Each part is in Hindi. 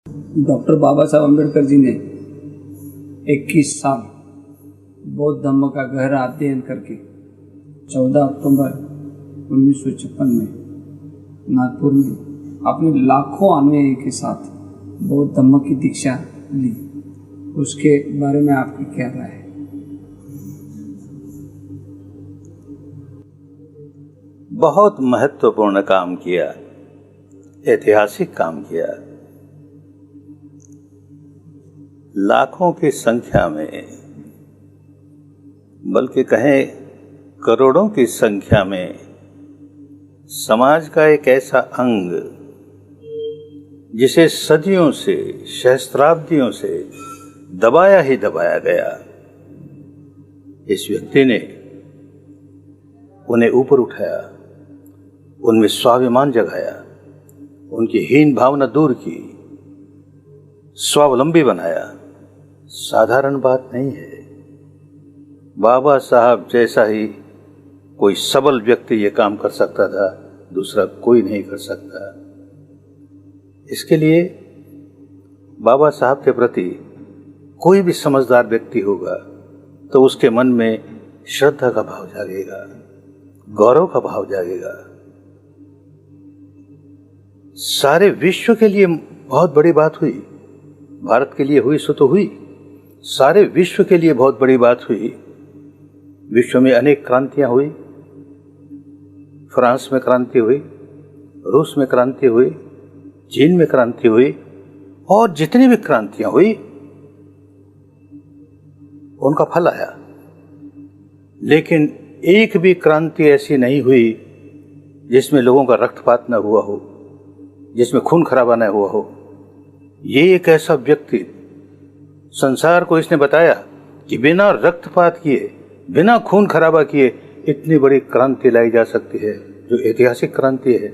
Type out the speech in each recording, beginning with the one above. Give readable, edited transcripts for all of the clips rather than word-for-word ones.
डॉक्टर बाबा साहब अम्बेडकर जी ने 21 साल बौद्ध धम्म का गहरा अध्ययन करके 14 अक्टूबर 1956 में नागपुर में अपने लाखों अनुयायी के साथ बौद्ध धम्म की दीक्षा ली। उसके बारे में आपकी क्या राय है? बहुत महत्वपूर्ण काम किया, ऐतिहासिक काम किया। लाखों की संख्या में, बल्कि कहें करोड़ों की संख्या में समाज का एक ऐसा अंग जिसे सदियों से, सहस्त्राब्दियों से दबाया ही दबाया गया, इस व्यक्ति ने उन्हें ऊपर उठाया, उनमें स्वाभिमान जगाया, उनकी हीन भावना दूर की, स्वावलंबी बनाया। साधारण बात नहीं है। बाबा साहब जैसा ही कोई सबल व्यक्ति ये काम कर सकता था, दूसरा कोई नहीं कर सकता। इसके लिए बाबा साहब के प्रति कोई भी समझदार व्यक्ति होगा तो उसके मन में श्रद्धा का भाव जागेगा, गौरव का भाव जागेगा। सारे विश्व के लिए बहुत बड़ी बात हुई, भारत के लिए हुई सो तो हुई, सारे विश्व के लिए बहुत बड़ी बात हुई। विश्व में अनेक क्रांतियां हुई, फ्रांस में क्रांति हुई, रूस में क्रांति हुई, चीन में क्रांति हुई, और जितनी भी क्रांतियां हुई उनका फल आया। लेकिन एक भी क्रांति ऐसी नहीं हुई जिसमें लोगों का रक्तपात न हुआ हो, जिसमें खून खराबा न हुआ हो। ये एक ऐसा व्यक्ति, संसार को इसने बताया कि बिना रक्तपात किए, बिना खून खराबा किए इतनी बड़ी क्रांति लाई जा सकती है, जो ऐतिहासिक क्रांति है।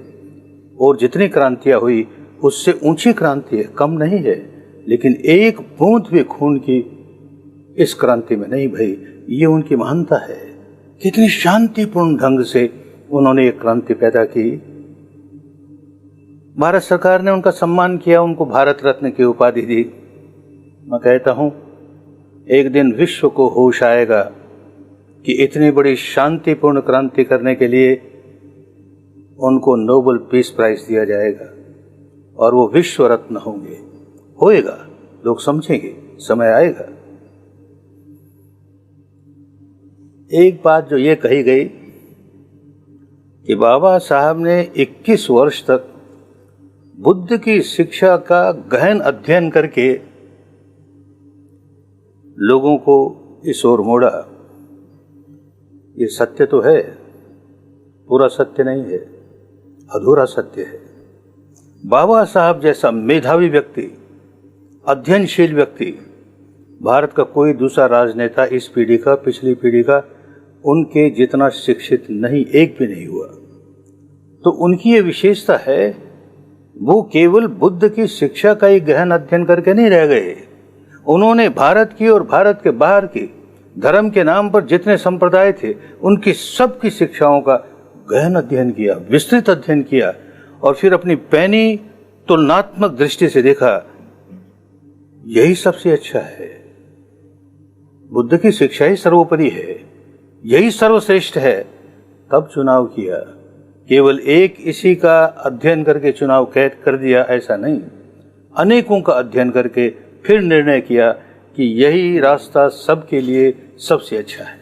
और जितनी क्रांतियां हुई उससे ऊंची क्रांति है, कम नहीं है। लेकिन एक बूंद भी खून की इस क्रांति में नहीं भई। ये उनकी महानता है। कितनी शांतिपूर्ण ढंग से उन्होंने एक क्रांति पैदा की। भारत सरकार ने उनका सम्मान किया, उनको भारत रत्न की उपाधि दी। मैं कहता हूं, एक दिन विश्व को होश आएगा कि इतनी बड़ी शांतिपूर्ण क्रांति करने के लिए उनको नोबेल पीस प्राइज दिया जाएगा और वो विश्व रत्न होंगे। होएगा, लोग समझेंगे, समय आएगा। एक बात जो ये कही गई कि बाबा साहब ने 21 वर्ष तक बुद्ध की शिक्षा का गहन अध्ययन करके लोगों को इस ओर मोड़ा, ये सत्य तो है, पूरा सत्य नहीं है, अधूरा सत्य है। बाबा साहब जैसा मेधावी व्यक्ति, अध्ययनशील व्यक्ति भारत का कोई दूसरा राजनेता इस पीढ़ी का, पिछली पीढ़ी का, उनके जितना शिक्षित नहीं, एक भी नहीं हुआ। तो उनकी ये विशेषता है, वो केवल बुद्ध की शिक्षा का ही गहन अध्ययन करके नहीं रह गए। उन्होंने भारत की और भारत के बाहर की धर्म के नाम पर जितने संप्रदाय थे, उनकी सबकी शिक्षाओं का गहन अध्ययन किया, विस्तृत अध्ययन किया, और फिर अपनी पैनी तुलनात्मक दृष्टि से देखा, यही सबसे अच्छा है। बुद्ध की शिक्षा ही सर्वोपरि है, यही सर्वश्रेष्ठ है। तब चुनाव किया। केवल एक इसी का अध्ययन करके चुनाव कैद कर दिया, ऐसा नहीं। अनेकों का अध्ययन करके फिर निर्णय किया कि यही रास्ता सबके लिए सबसे अच्छा है।